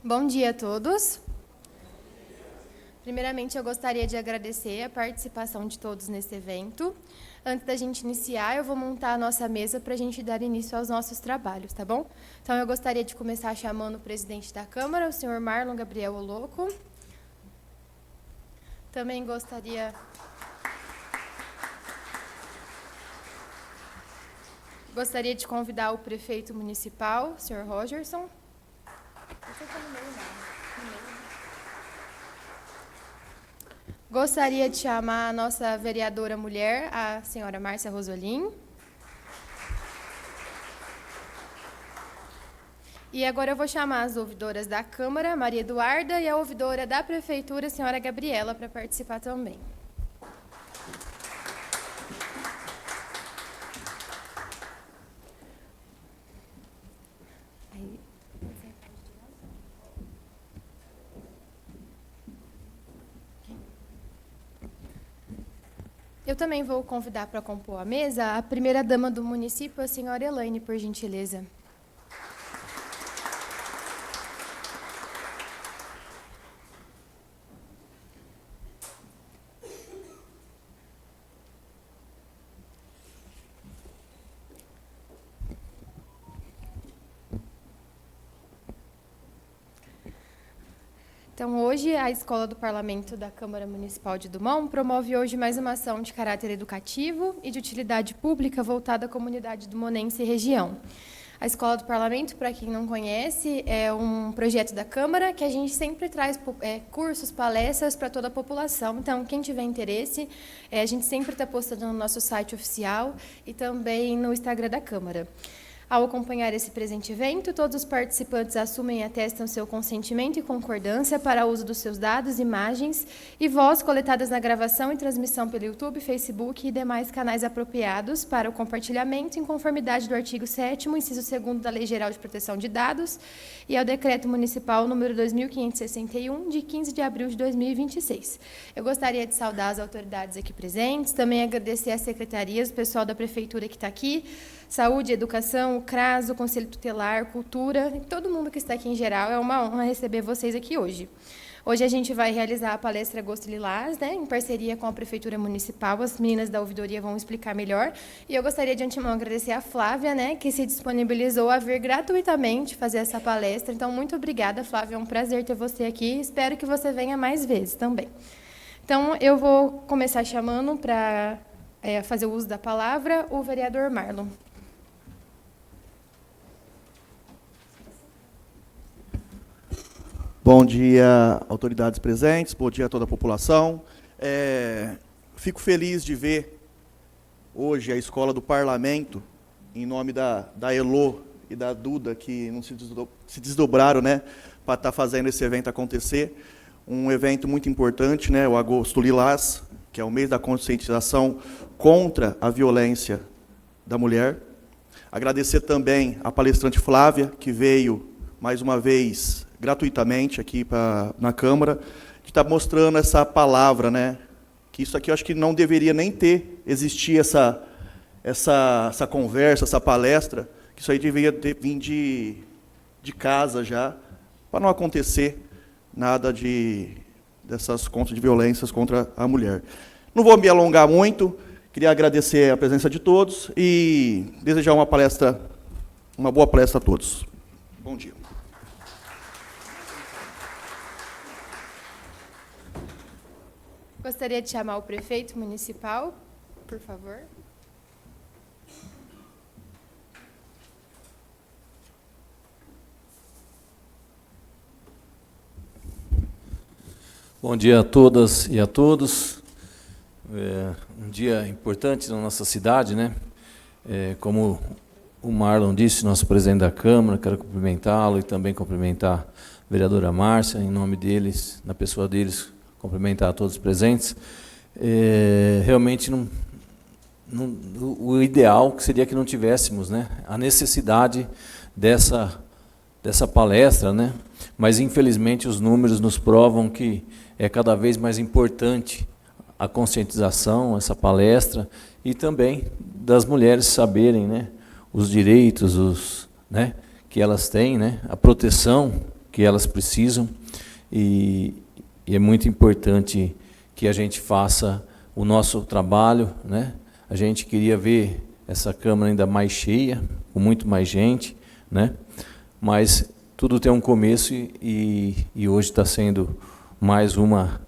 Bom dia a todos. Primeiramente, eu gostaria de agradecer a participação de todos nesse evento. Antes da gente iniciar, eu vou montar a nossa mesa para a gente dar início aos nossos trabalhos, tá bom? Então, eu gostaria de começar chamando o presidente da Câmara, o senhor Marlon Gabriel Oloco. Também gostaria de convidar o prefeito municipal, o senhor Rogerson. Gostaria de chamar a nossa vereadora mulher, a senhora Márcia Rosolim. E agora eu vou chamar as ouvidoras da Câmara, Maria Eduarda, e a ouvidora da Prefeitura, a senhora Gabriela, para participar também. Eu também vou convidar para compor a mesa a primeira-dama do município, a senhora Elaine, por gentileza. Então, hoje, a Escola do Parlamento da Câmara Municipal de Dumont promove hoje mais uma ação de caráter educativo e de utilidade pública voltada à comunidade dumonense e região. A Escola do Parlamento, para quem não conhece, é um projeto da Câmara que a gente sempre traz cursos, palestras para toda a população. Então, quem tiver interesse, a gente sempre está postando no nosso site oficial e também no Instagram da Câmara. Ao acompanhar esse presente evento, todos os participantes assumem e atestam seu consentimento e concordância para o uso dos seus dados, imagens e voz coletadas na gravação e transmissão pelo YouTube, Facebook e demais canais apropriados para o compartilhamento em conformidade do artigo 7º, inciso 2º da Lei Geral de Proteção de Dados e ao Decreto Municipal número 2561, de 15 de abril de 2026. Eu gostaria de saudar as autoridades aqui presentes, também agradecer às secretarias, o pessoal da Prefeitura que está aqui, Saúde, Educação, o CRAS, o Conselho Tutelar, Cultura, e todo mundo que está aqui em geral. É uma honra receber vocês aqui hoje. Hoje a gente vai realizar a palestra Gosto Lilás, em parceria com a Prefeitura Municipal. As meninas da ouvidoria vão explicar melhor. E eu gostaria de antemão agradecer a Flávia, que se disponibilizou a vir gratuitamente fazer essa palestra. Então, muito obrigada, Flávia. É um prazer ter você aqui. Espero que você venha mais vezes também. Então, eu vou começar chamando para fazer o uso da palavra o vereador Marlon. Bom dia, autoridades presentes, bom dia a toda a população. Fico feliz de ver hoje a Escola do Parlamento, em nome da Elo e da Duda, que não se desdobraram, para estar fazendo esse evento acontecer. Um evento muito importante, o Agosto Lilás, que é o mês da conscientização contra a violência da mulher. Agradecer também a palestrante Flávia, que veio, mais uma vez, gratuitamente aqui na Câmara, de estar mostrando essa palavra, que isso aqui eu acho que não deveria nem existir essa conversa, essa palestra, que isso aí deveria vir de casa já, para não acontecer nada dessas contas de violências contra a mulher. Não vou me alongar muito, queria agradecer a presença de todos e desejar uma boa palestra a todos. Bom dia. Gostaria de chamar o prefeito municipal, por favor. Bom dia a todas e a todos. Um dia importante na nossa cidade, como o Marlon disse, nosso presidente da Câmara, quero cumprimentá-lo e também cumprimentar a vereadora Márcia, em nome deles, na pessoa deles, cumprimentar a todos os presentes. Realmente, o ideal seria que não tivéssemos a necessidade dessa palestra, mas, infelizmente, os números nos provam que é cada vez mais importante a conscientização, essa palestra, e também das mulheres saberem os direitos que elas têm, a proteção que elas precisam, e é muito importante que a gente faça o nosso trabalho, né? A gente queria ver essa Câmara ainda mais cheia, com muito mais gente, né? Mas tudo tem um começo e hoje está sendo mais uma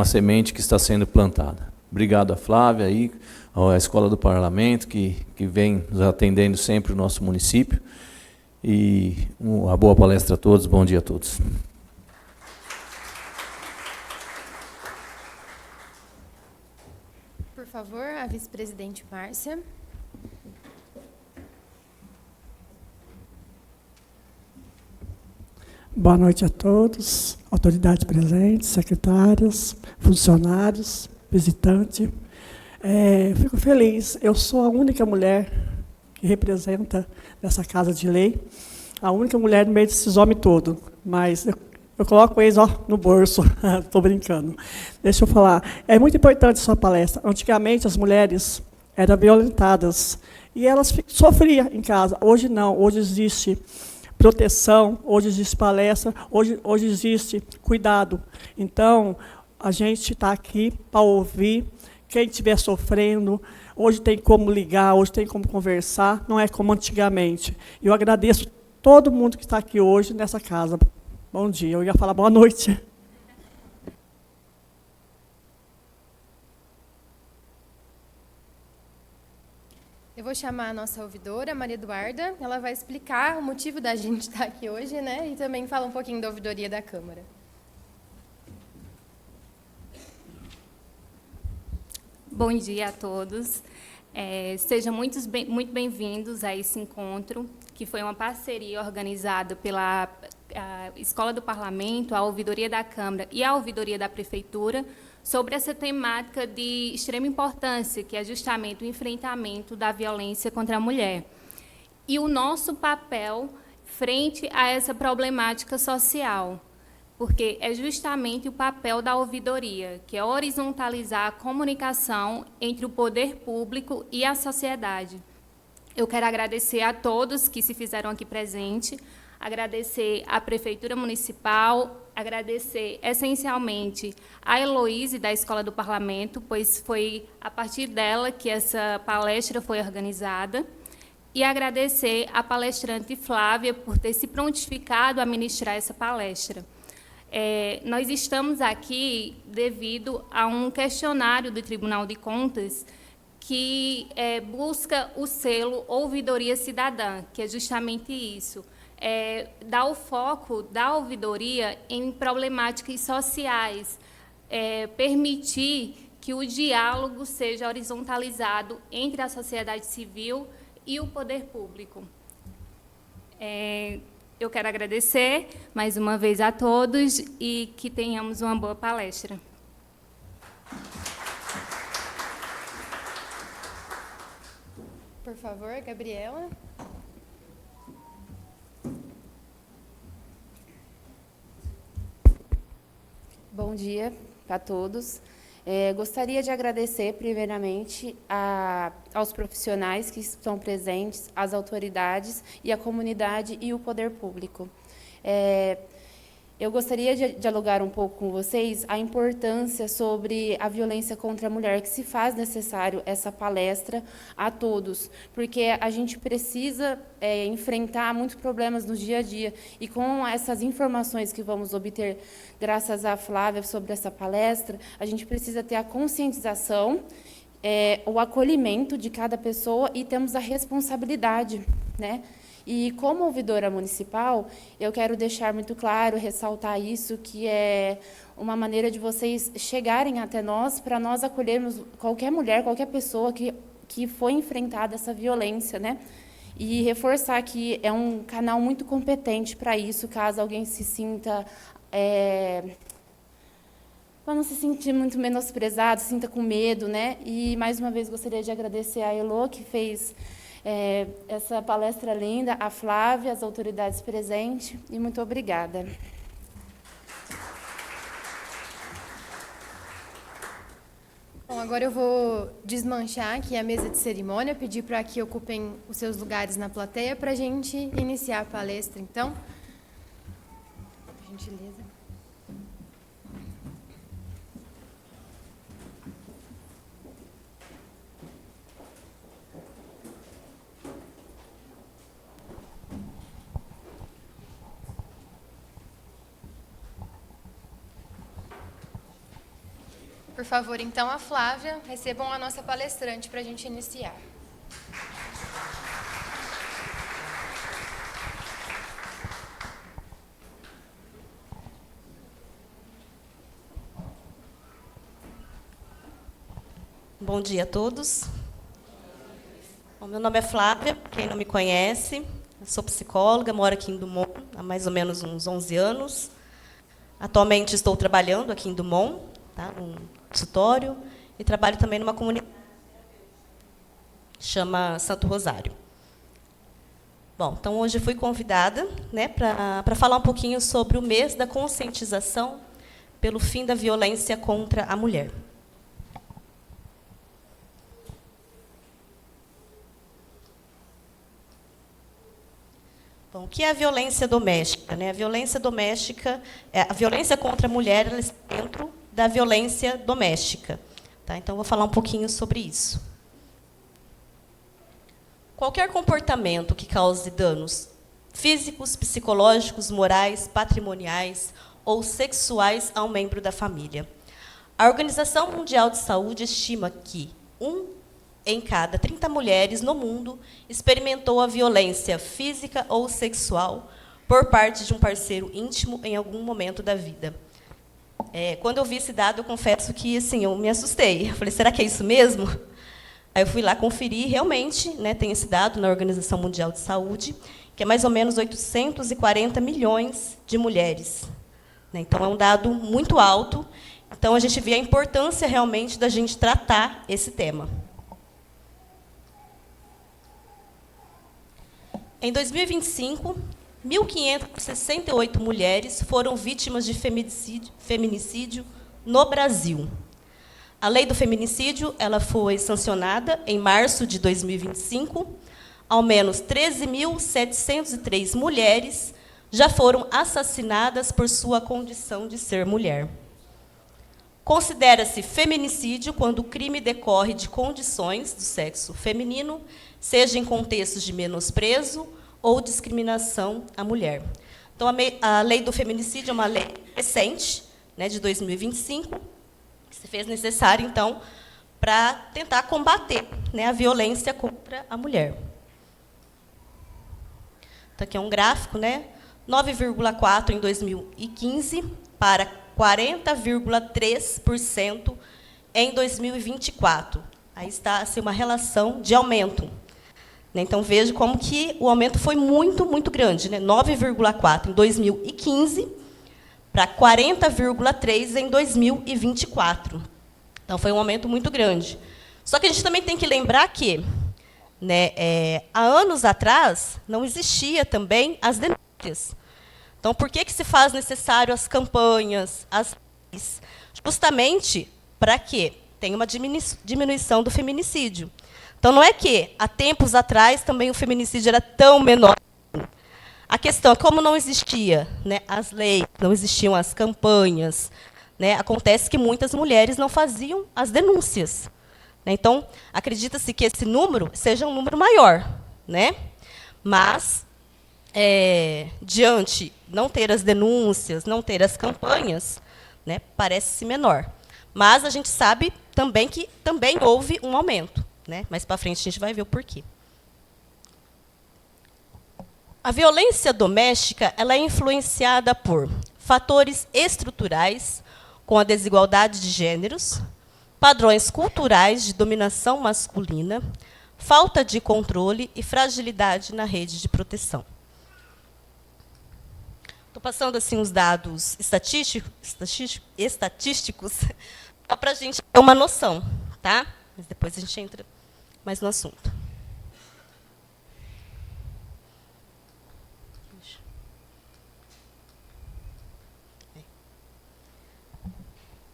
semente que está sendo plantada. Obrigado a Flávia, aí, à Escola do Parlamento, que vem nos atendendo sempre o nosso município. E uma boa palestra a todos, bom dia a todos. Por favor, a vice-presidente Márcia. Boa noite a todos, autoridades presentes, secretários, funcionários, visitante. Fico feliz, eu sou a única mulher que representa nessa Casa de Lei, a única mulher no meio desses homens todos, mas eu coloco eles no bolso, estou brincando. Deixa eu falar, é muito importante essa palestra. Antigamente as mulheres eram violentadas e elas sofriam em casa, hoje não, hoje existe proteção, hoje existe palestra, hoje existe cuidado. Então, a gente está aqui para ouvir quem estiver sofrendo. Hoje tem como ligar, hoje tem como conversar, não é como antigamente. Eu agradeço todo mundo que está aqui hoje nessa casa. Bom dia, eu ia falar boa noite. Eu vou chamar a nossa ouvidora, Maria Eduarda. Ela vai explicar o motivo da gente estar aqui hoje, né? E também fala um pouquinho da ouvidoria da Câmara. Bom dia a todos. Sejam muito bem-vindos a esse encontro, que foi uma parceria organizada pela Escola do Parlamento, a Ouvidoria da Câmara e a Ouvidoria da Prefeitura, sobre essa temática de extrema importância, que é justamente o enfrentamento da violência contra a mulher. E o nosso papel frente a essa problemática social, porque é justamente o papel da ouvidoria, que é horizontalizar a comunicação entre o poder público e a sociedade. Eu quero agradecer a todos que se fizeram aqui presente, agradecer à Prefeitura Municipal, agradecer essencialmente a Heloíse, da Escola do Parlamento, pois foi a partir dela que essa palestra foi organizada, e agradecer à palestrante Flávia por ter se prontificado a ministrar essa palestra. Nós estamos aqui devido a um questionário do Tribunal de Contas que busca o selo Ouvidoria Cidadã, que é justamente isso, dar o foco da ouvidoria em problemáticas sociais, permitir que o diálogo seja horizontalizado entre a sociedade civil e o poder público. Eu quero agradecer mais uma vez a todos e que tenhamos uma boa palestra. Por favor, Gabriela. Bom dia para todos. Gostaria de agradecer, primeiramente, aos profissionais que estão presentes, às autoridades e à comunidade e o poder público. Eu gostaria de dialogar um pouco com vocês a importância sobre a violência contra a mulher, que se faz necessário essa palestra a todos, porque a gente precisa enfrentar muitos problemas no dia a dia, e com essas informações que vamos obter graças à Flávia sobre essa palestra, a gente precisa ter a conscientização, o acolhimento de cada pessoa, e temos a responsabilidade, né? E, como ouvidora municipal, eu quero deixar muito claro, ressaltar isso, que é uma maneira de vocês chegarem até nós, para nós acolhermos qualquer mulher, qualquer pessoa que foi enfrentada essa violência, né? E reforçar que é um canal muito competente para isso, caso alguém se sinta... para não se sentir muito menosprezado, se sinta com medo, né? E, mais uma vez, gostaria de agradecer a Elo, que fez... essa palestra linda, a Flávia, as autoridades presentes, e muito obrigada. Bom, agora eu vou desmanchar aqui a mesa de cerimônia, pedir para que ocupem os seus lugares na plateia para a gente iniciar a palestra, então. Gentileza. Por favor, então, a Flávia, recebam a nossa palestrante para a gente iniciar. Bom dia a todos. Bom, meu nome é Flávia, quem não me conhece, eu sou psicóloga, moro aqui em Dumont há mais ou menos uns 11 anos. Atualmente estou trabalhando aqui em Dumont, tá, num consultório, e trabalho também numa comunidade que chama Santo Rosário. Bom, então hoje fui convidada, né, para falar um pouquinho sobre o mês da conscientização pelo fim da violência contra a mulher. Bom, o que é a violência doméstica, né? A violência doméstica, a violência contra a mulher, ela está dentro da violência doméstica. Tá? Então, vou falar um pouquinho sobre isso. Qualquer comportamento que cause danos físicos, psicológicos, morais, patrimoniais ou sexuais a um membro da família. A Organização Mundial de Saúde estima que 1 em cada 30 mulheres no mundo experimentou a violência física ou sexual por parte de um parceiro íntimo em algum momento da vida. Quando eu vi esse dado, eu confesso que assim, eu me assustei. Eu falei, será que é isso mesmo? Aí eu fui lá conferir, realmente, né, tem esse dado na Organização Mundial de Saúde, que é mais ou menos 840 milhões de mulheres. Então, é um dado muito alto. Então, a gente vê a importância, realmente, da gente tratar esse tema. Em 2025, 1.568 mulheres foram vítimas de feminicídio no Brasil. A lei do feminicídio ela foi sancionada em março de 2025. Ao menos 13.703 mulheres já foram assassinadas por sua condição de ser mulher. Considera-se feminicídio quando o crime decorre de condições do sexo feminino, seja em contextos de menosprezo ou discriminação à mulher. Então, a lei do feminicídio é uma lei recente, né, de 2025, que se fez necessária, então, para tentar combater, né, a violência contra a mulher. Então, aqui é um gráfico, né, 9,4% em 2015 para 40,3% em 2024. Aí está assim, uma relação de aumento. Então, veja como que o aumento foi muito, muito grande. Né? 9,4% em 2015 para 40,3% em 2024. Então, foi um aumento muito grande. Só que a gente também tem que lembrar que, né, há anos atrás, não existia também as denúncias. Então, por que se faz necessário as campanhas, as leis? Justamente para que tenha uma diminuição do feminicídio. Então, não é que, há tempos atrás, também o feminicídio era tão menor. A questão é como não existia, né, as leis, não existiam as campanhas, né, acontece que muitas mulheres não faziam as denúncias. Né, então, acredita-se que esse número seja um número maior. Né, mas, diante não ter as denúncias, não ter as campanhas, né, parece-se menor. Mas a gente sabe também que também houve um aumento. Né? Mais para frente a gente vai ver o porquê. A violência doméstica ela é influenciada por fatores estruturais, com a desigualdade de gêneros, padrões culturais de dominação masculina, falta de controle e fragilidade na rede de proteção. Estou passando assim os dados estatísticos só para a gente ter uma noção, tá? Mas depois a gente entra mais no assunto.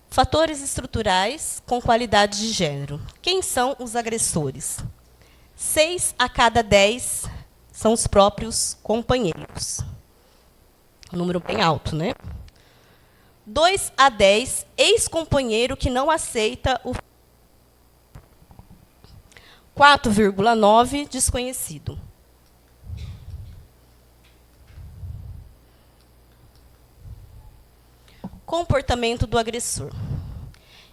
Fatores estruturais com qualidade de gênero. Quem são os agressores? 6 a cada 10 são os próprios companheiros. Um número bem alto, né? 2 a 10, ex-companheiro que não aceita o 4,9, desconhecido. Comportamento do agressor.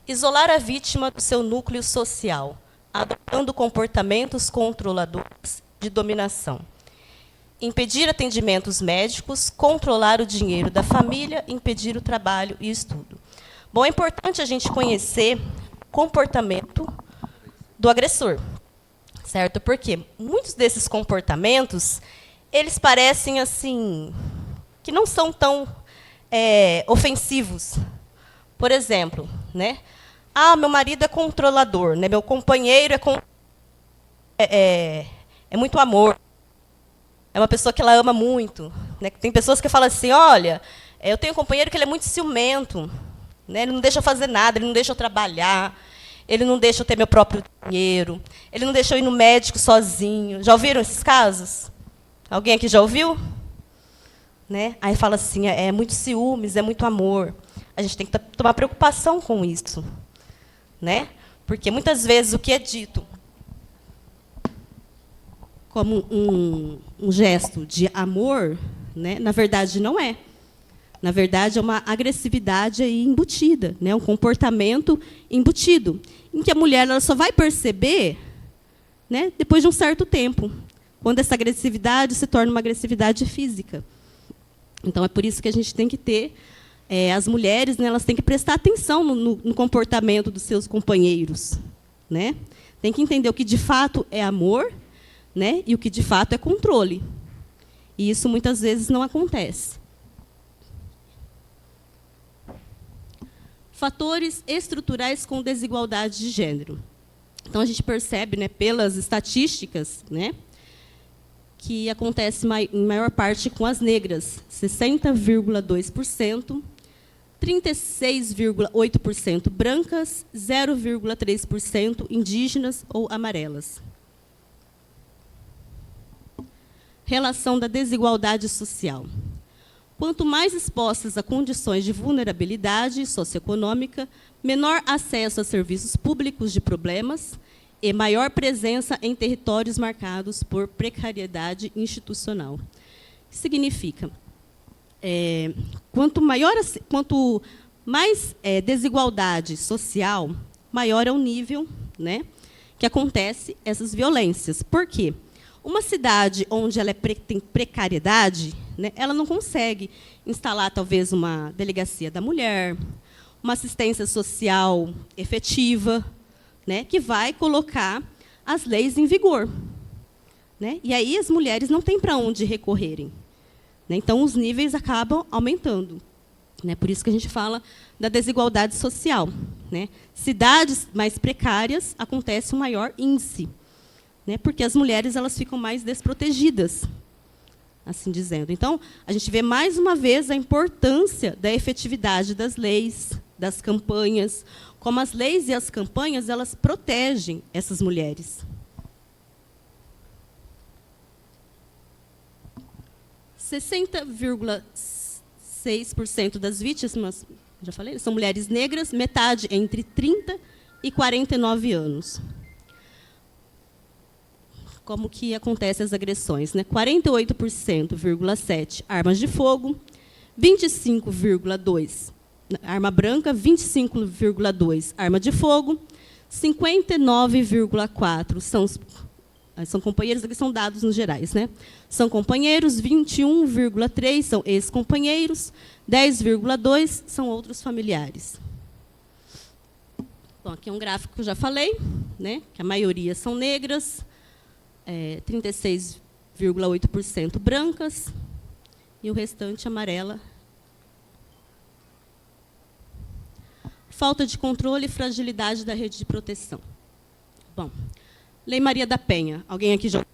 Isolar a vítima do seu núcleo social, adotando comportamentos controladores de dominação. Impedir atendimentos médicos, controlar o dinheiro da família, impedir o trabalho e o estudo. Bom, é importante a gente conhecer o comportamento do agressor, certo? Porque muitos desses comportamentos, eles parecem assim, que não são tão ofensivos. Por exemplo, né? Ah, meu marido é controlador, né? Meu companheiro é muito amor. É uma pessoa que ela ama muito, né? Tem pessoas que falam assim, olha, eu tenho um companheiro que ele é muito ciumento, né? Ele não deixa eu fazer nada, ele não deixa eu trabalhar, ele não deixa eu ter meu próprio dinheiro, ele não deixa eu ir no médico sozinho. Já ouviram esses casos? Alguém aqui já ouviu? Né? Aí fala assim, é muito ciúmes, é muito amor. A gente tem que tomar preocupação com isso, né? Porque muitas vezes o que é dito como um gesto de amor, né, na verdade não é. Na verdade é uma agressividade aí embutida, né, um comportamento embutido, em que a mulher ela só vai perceber, né, depois de um certo tempo, quando essa agressividade se torna uma agressividade física. Então é por isso que a gente tem que ter as mulheres, né, elas têm que prestar atenção no comportamento dos seus companheiros, né? Tem que entender o que de fato é amor, né, e o que de fato é controle. E isso muitas vezes não acontece. Fatores estruturais com desigualdade de gênero. Então a gente percebe, né, pelas estatísticas, né, que acontece em maior parte com as negras, 60,2%, 36,8% brancas, 0,3% indígenas ou amarelas. Relação da desigualdade social. Quanto mais expostas a condições de vulnerabilidade socioeconômica, menor acesso a serviços públicos de problemas e maior presença em territórios marcados por precariedade institucional. Significa, quanto mais desigualdade social, maior é o nível, né, que acontece essas violências. Por quê? Uma cidade onde ela tem precariedade, né, ela não consegue instalar, talvez, uma delegacia da mulher, uma assistência social efetiva, né, que vai colocar as leis em vigor. Né? E aí as mulheres não têm para onde recorrerem. Né? Então, os níveis acabam aumentando. Né? Por isso que a gente fala da desigualdade social. Né? Cidades mais precárias, acontece um maior índice. Né? Porque as mulheres elas ficam mais desprotegidas, assim dizendo. Então, a gente vê mais uma vez a importância da efetividade das leis, das campanhas, como as leis e as campanhas elas protegem essas mulheres. 60,6% das vítimas, já falei, são mulheres negras, metade entre 30 e 49 anos. Como que acontecem as agressões? Né? 48,7% armas de fogo, 25,2% arma branca, 25,2% arma de fogo, 59,4% são companheiros, aqui são dados nos gerais, né? São companheiros, 21,3% são ex-companheiros, 10,2% são outros familiares. Bom, aqui é um gráfico que eu já falei, né? Que a maioria são negras, 36,8% brancas e o restante amarela. Falta de controle e fragilidade da rede de proteção. Bom, Lei Maria da Penha. Alguém aqui já ouviu?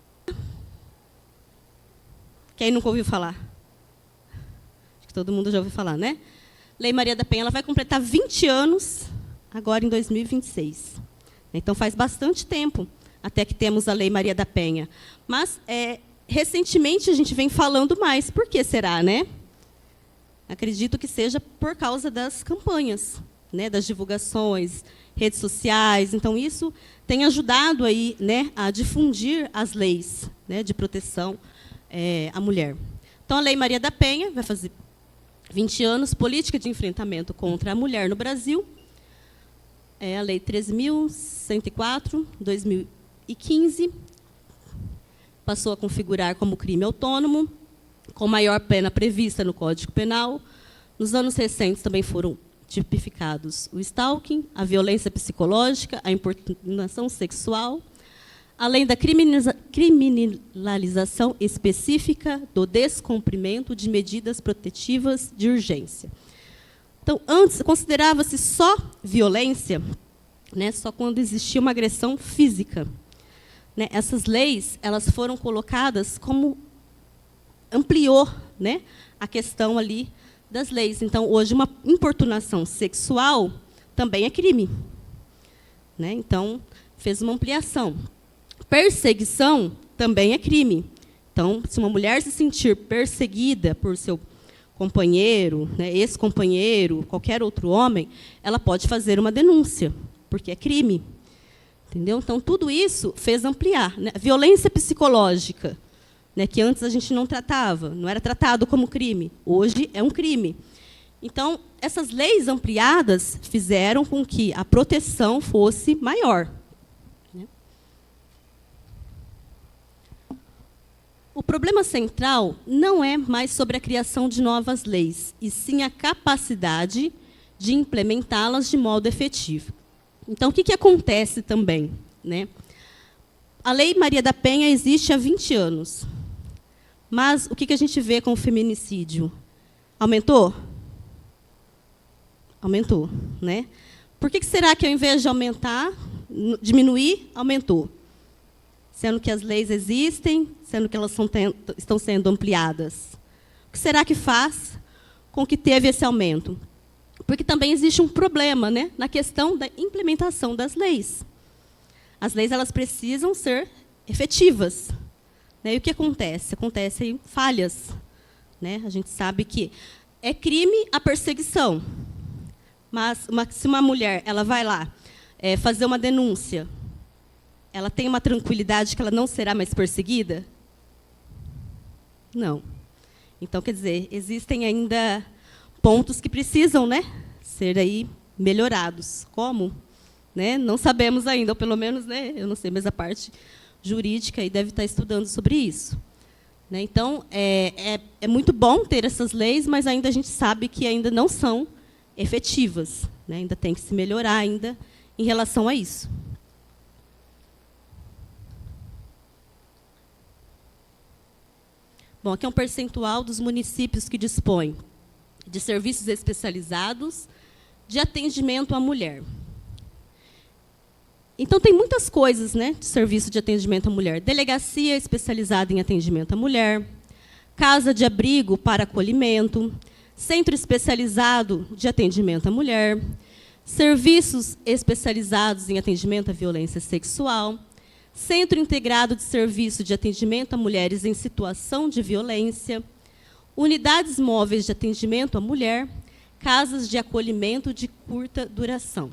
Quem nunca ouviu falar? Acho que todo mundo já ouviu falar, né? Lei Maria da Penha ela vai completar 20 anos agora em 2026. Então, faz bastante tempo até que temos a Lei Maria da Penha. Mas, recentemente, a gente vem falando mais. Por que será, né? Acredito que seja por causa das campanhas, né, das divulgações, redes sociais. Então, isso tem ajudado aí, né, a difundir as leis, né, de proteção à mulher. Então, a Lei Maria da Penha vai fazer 20 anos, política de enfrentamento contra a mulher no Brasil. É a Lei 13.104, 2015, passou a configurar como crime autônomo, com maior pena prevista no Código Penal. Nos anos recentes também foram tipificados o stalking, a violência psicológica, a importunação sexual, além da criminalização específica do descumprimento de medidas protetivas de urgência. Então, antes, considerava-se só violência, né, só quando existia uma agressão física. Né, essas leis elas foram colocadas como ampliou, né, a questão ali das leis. Então, hoje, uma importunação sexual também é crime. Né? Então, fez uma ampliação. Perseguição também é crime. Então, se uma mulher se sentir perseguida por seu companheiro, né, ex-companheiro, qualquer outro homem, ela pode fazer uma denúncia, porque é crime. Entendeu? Então, tudo isso fez ampliar. Né? Violência psicológica, né, que antes a gente não tratava, não era tratado como crime, hoje é um crime. Então, essas leis ampliadas fizeram com que a proteção fosse maior. Né? O problema central não é mais sobre a criação de novas leis, e sim a capacidade de implementá-las de modo efetivo. Então, o que acontece também? Né? A Lei Maria da Penha existe há 20 anos. Mas o que a gente vê com o feminicídio? Aumentou? Aumentou. Né? Por que será que, ao invés de aumentar, diminuir, aumentou? Sendo que as leis existem, sendo que elas estão sendo ampliadas. O que será que faz com que teve esse aumento? Porque também existe um problema, né, na questão da implementação das leis. As leis elas precisam ser efetivas. Né? E o que acontece? Acontecem falhas. Né? A gente sabe que é crime a perseguição. Mas se uma mulher ela vai lá fazer uma denúncia, ela tem uma tranquilidade que ela não será mais perseguida? Não. Então, quer dizer, existem ainda pontos que precisam, né, ser aí melhorados. Como? Né? Não sabemos ainda, ou pelo menos, né, eu não sei, mas a parte jurídica aí deve estar estudando sobre isso. Né? Então, é muito bom ter essas leis, mas ainda a gente sabe que ainda não são efetivas. Né? Ainda tem que se melhorar ainda em relação a isso. Bom, aqui é um percentual dos municípios que dispõem de serviços especializados de atendimento à mulher. Então, tem muitas coisas, né, de serviço de atendimento à mulher. Delegacia especializada em atendimento à mulher, casa de abrigo para acolhimento, centro especializado de atendimento à mulher, serviços especializados em atendimento à violência sexual, centro integrado de serviço de atendimento a mulheres em situação de violência, unidades móveis de atendimento à mulher, casas de acolhimento de curta duração.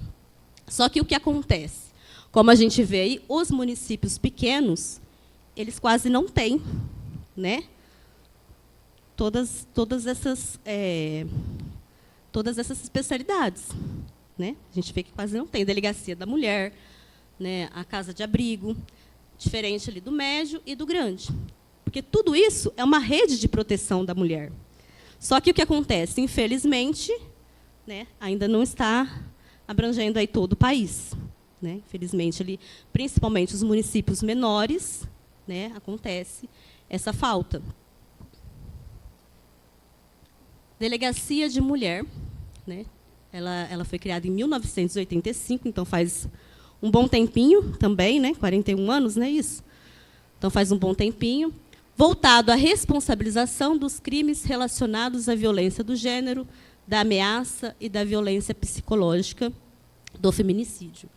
Só que o que acontece? Como a gente vê aí, os municípios pequenos, eles quase não têm, né, todas essas especialidades. Né? A gente vê que quase não tem. Delegacia da mulher, né, a casa de abrigo, diferente ali do médio e do grande. Porque tudo isso é uma rede de proteção da mulher. Só que o que acontece? Infelizmente, né, ainda não está abrangendo aí todo o país. Né? Infelizmente, ali, principalmente os municípios menores, né, acontece essa falta. Delegacia de Mulher, né? Ela foi criada em 1985, então faz um bom tempinho também, né? 41 anos, não é isso? Então faz um bom tempinho. Voltado à responsabilização dos crimes relacionados à violência do gênero, da ameaça e da violência psicológica do feminicídio.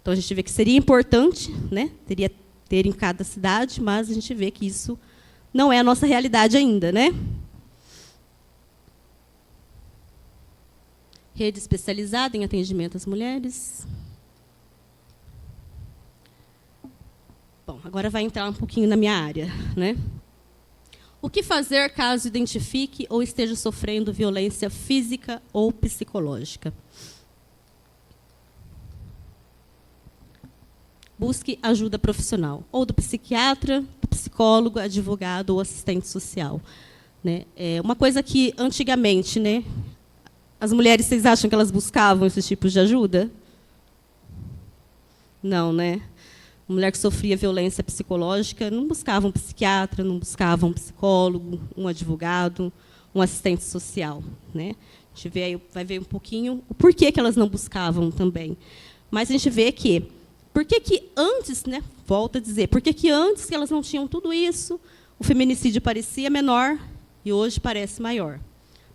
Então, a gente vê que seria importante, né, teria ter em cada cidade, mas a gente vê que isso não é a nossa realidade ainda. Né? rede especializada em atendimento às mulheres. Bom, agora vai entrar um pouquinho na minha área, né? O que fazer caso identifique ou esteja sofrendo violência física ou psicológica? Busque ajuda profissional, ou do psiquiatra, do psicólogo, advogado ou assistente social. Né? É uma coisa que, antigamente, né, as mulheres, vocês acham que elas buscavam esses tipos de ajuda? Não, né? Uma mulher que sofria violência psicológica não buscava um psiquiatra, não buscava um psicólogo, um advogado, um assistente social. Né? A gente vai ver um pouquinho o porquê que elas não buscavam também. Mas a gente vê que, por que antes, né, volto a dizer, por que antes que elas não tinham tudo isso, o feminicídio parecia menor e hoje parece maior?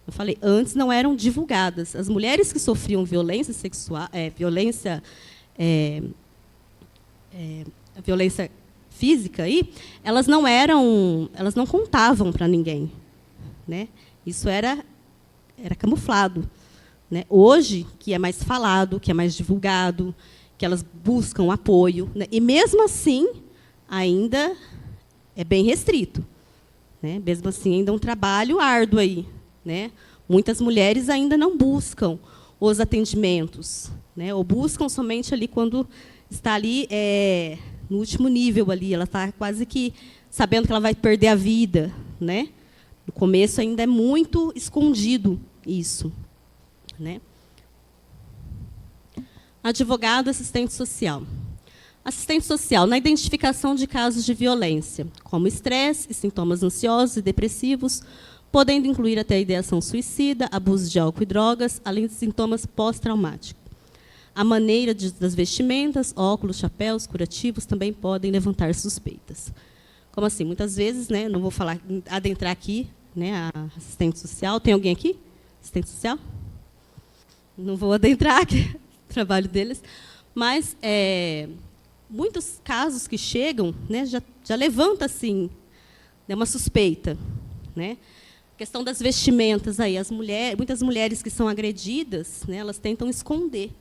Eu falei, antes não eram divulgadas. As mulheres que sofriam violência sexual, violência física, elas não contavam para ninguém. Né? Isso era camuflado. Né? Hoje, que é mais falado, que é mais divulgado, que elas buscam apoio, né? E mesmo assim, ainda é bem restrito. Né? Mesmo assim, ainda é um trabalho árduo aí. Né? Muitas mulheres ainda não buscam os atendimentos, né? Ou buscam somente ali quando está ali no último nível ali, ela está quase que sabendo que ela vai perder a vida. Né? No começo ainda é muito escondido isso. Né? Advogado, assistente social. Assistente social na identificação de casos de violência, como estresse e sintomas ansiosos e depressivos, podendo incluir até a ideação suicida, abuso de álcool e drogas, além de sintomas pós-traumáticos. A maneira das vestimentas, óculos, chapéus, curativos também podem levantar suspeitas. Como assim? Muitas vezes, né, não vou adentrar aqui, né, a assistente social. Tem alguém aqui? Assistente social? Não vou adentrar aqui no trabalho deles, mas muitos casos que chegam, né, já levanta assim, né, uma suspeita. Né? A questão das vestimentas, aí, muitas mulheres que são agredidas, né, elas tentam esconder.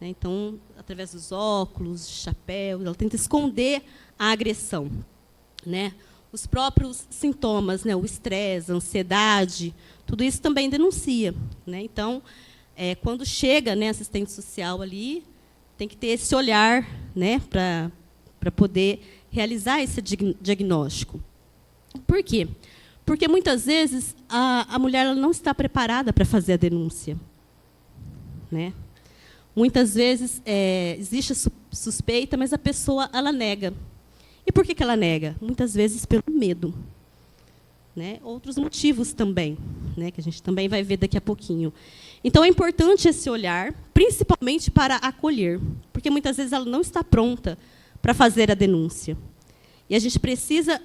Né? Então, através dos óculos, chapéu, ela tenta esconder a agressão. Né? Os próprios sintomas, né, o estresse, a ansiedade, tudo isso também denuncia. Né? Então, quando chega, né, assistente social ali, tem que ter esse olhar, né, para poder realizar esse diagnóstico. Por quê? Porque, muitas vezes, a mulher ela não está preparada para fazer a denúncia. Né? Muitas vezes, existe a suspeita, mas a pessoa ela nega. E por que ela nega? Muitas vezes pelo medo. Né? Outros motivos também, né, que a gente também vai ver daqui a pouquinho. Então, é importante esse olhar, principalmente para acolher, porque, muitas vezes, ela não está pronta para fazer a denúncia. E a gente precisa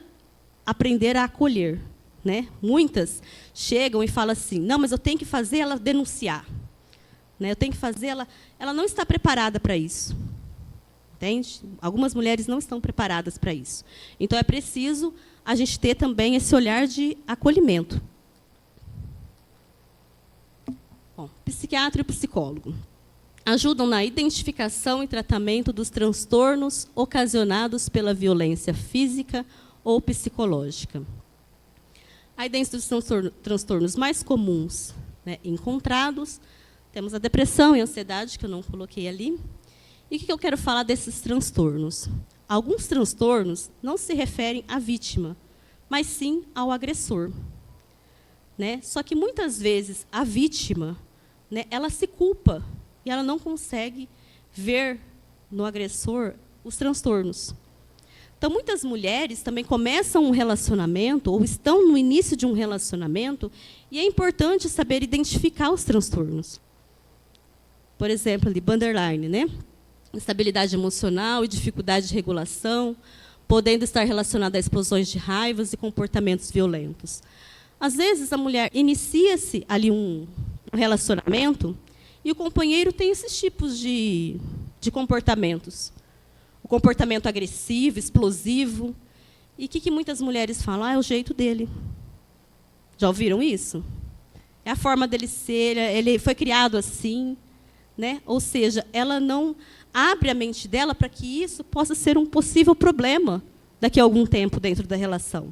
aprender a acolher. Né? Muitas chegam e falam assim, não, mas eu tenho que fazer ela denunciar. Né? Eu tenho que fazer ela não está preparada para isso. Entende? Algumas mulheres não estão preparadas para isso. Então, é preciso a gente ter também esse olhar de acolhimento. Bom, psiquiatra e psicólogo ajudam na identificação e tratamento dos transtornos ocasionados pela violência física ou psicológica. Aí, dentre os transtornos mais comuns, né, encontrados, temos a depressão e a ansiedade, que eu não coloquei ali. E o que eu quero falar desses transtornos? Alguns transtornos não se referem à vítima, mas sim ao agressor. Né? Só que, muitas vezes, a vítima, né, ela se culpa e ela não consegue ver no agressor os transtornos. Então, muitas mulheres também começam um relacionamento ou estão no início de um relacionamento e é importante saber identificar os transtornos. Por exemplo, ali, borderline, né? Instabilidade emocional e dificuldade de regulação, podendo estar relacionada a explosões de raivas e comportamentos violentos. Às vezes, a mulher inicia-se ali um relacionamento e o companheiro tem esses tipos de comportamentos. O comportamento agressivo, explosivo. E o que muitas mulheres falam? É o jeito dele. Já ouviram isso? é a forma dele ser, ele foi criado assim, né? Ou seja, ela não abre a mente dela para que isso possa ser um possível problema daqui a algum tempo dentro da relação.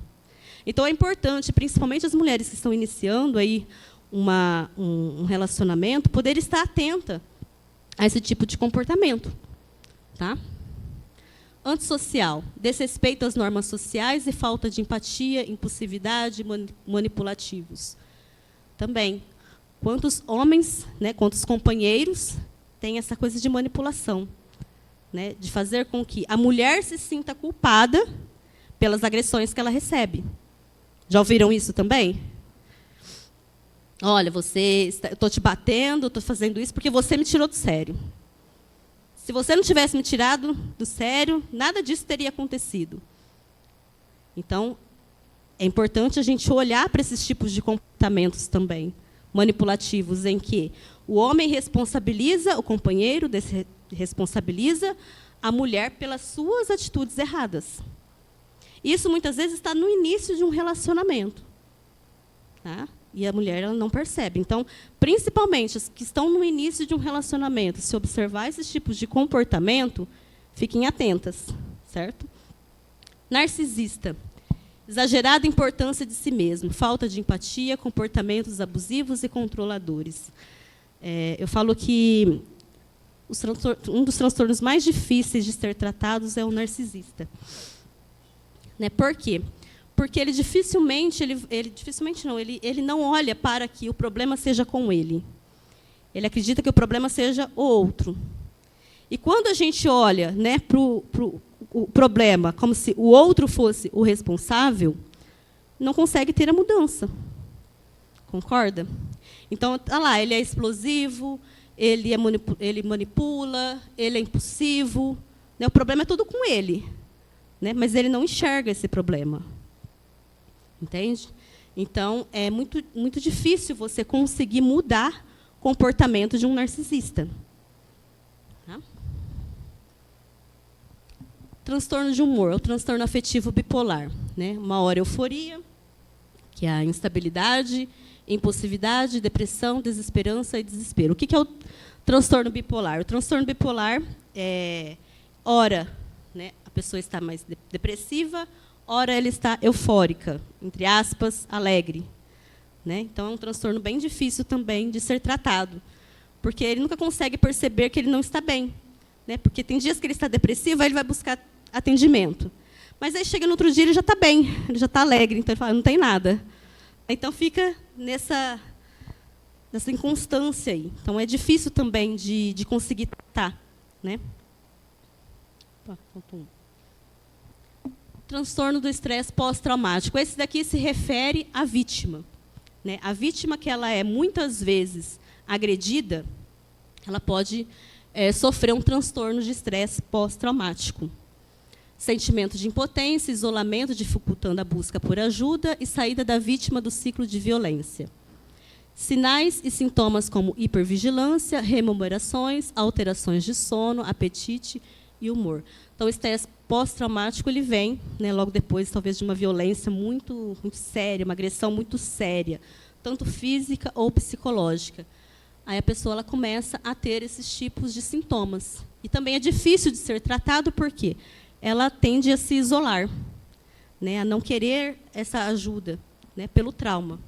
Então, é importante, principalmente as mulheres que estão iniciando aí um relacionamento, poder estar atenta a esse tipo de comportamento. Tá? Antissocial, desrespeito às normas sociais e falta de empatia, impulsividade, manipulativos. Também, quantos homens, né, quantos companheiros têm essa coisa de manipulação, né, de fazer com que a mulher se sinta culpada pelas agressões que ela recebe. Já ouviram isso também? Olha, eu estou te batendo, estou fazendo isso porque você me tirou do sério. Se você não tivesse me tirado do sério, nada disso teria acontecido. Então, é importante a gente olhar para esses tipos de comportamentos também, manipulativos, em que o homem responsabiliza o companheiro, responsabiliza a mulher pelas suas atitudes erradas. Isso, muitas vezes, está no início de um relacionamento. Tá? E a mulher ela não percebe. Então, principalmente as que estão no início de um relacionamento, se observar esses tipos de comportamento, fiquem atentas. Certo? Narcisista. Exagerada importância de si mesmo, falta de empatia, comportamentos abusivos e controladores. Eu falo que um dos transtornos mais difíceis de ser tratados é o narcisista. Né? Por quê? Porque ele dificilmente não olha para que o problema seja com ele. Ele acredita que o problema seja o outro. E quando a gente olha, né, para o problema como se o outro fosse o responsável, não consegue ter a mudança. Concorda? Então, tá lá, ele é explosivo, ele manipula, ele é impulsivo. Né? O problema é tudo com ele. Né? Mas ele não enxerga esse problema. Entende? Então, é muito, muito difícil você conseguir mudar o comportamento de um narcisista. Tá? Transtorno de humor, o transtorno afetivo bipolar. Né? Uma hora euforia, que é a instabilidade, impulsividade, depressão, desesperança e desespero. O que é o transtorno bipolar? O transtorno bipolar é, ora, né, a pessoa está mais depressiva, ora ela está eufórica, entre aspas, alegre. Né? Então, é um transtorno bem difícil também de ser tratado, porque ele nunca consegue perceber que ele não está bem. Né? Porque tem dias que ele está depressivo, aí ele vai buscar atendimento. Mas aí chega no outro dia, ele já está bem, ele já está alegre, então ele fala, não tem nada. Então, fica nessa inconstância aí. Então, é difícil também de conseguir tratar. Né? Transtorno do estresse pós-traumático. Esse daqui se refere à vítima. Né? A vítima que ela é muitas vezes agredida, ela pode sofrer um transtorno de estresse pós-traumático. Sentimento de impotência, isolamento, dificultando a busca por ajuda e saída da vítima do ciclo de violência. Sinais e sintomas como hipervigilância, rememorações, alterações de sono, apetite e humor. Então, o estresse pós-traumático ele vem, né, logo depois, talvez, de uma violência muito, muito séria, uma agressão muito séria, tanto física ou psicológica. Aí a pessoa ela começa a ter esses tipos de sintomas. E também é difícil de ser tratado, por quê? Ela tende a se isolar, né, a não querer essa ajuda, né, pelo trauma.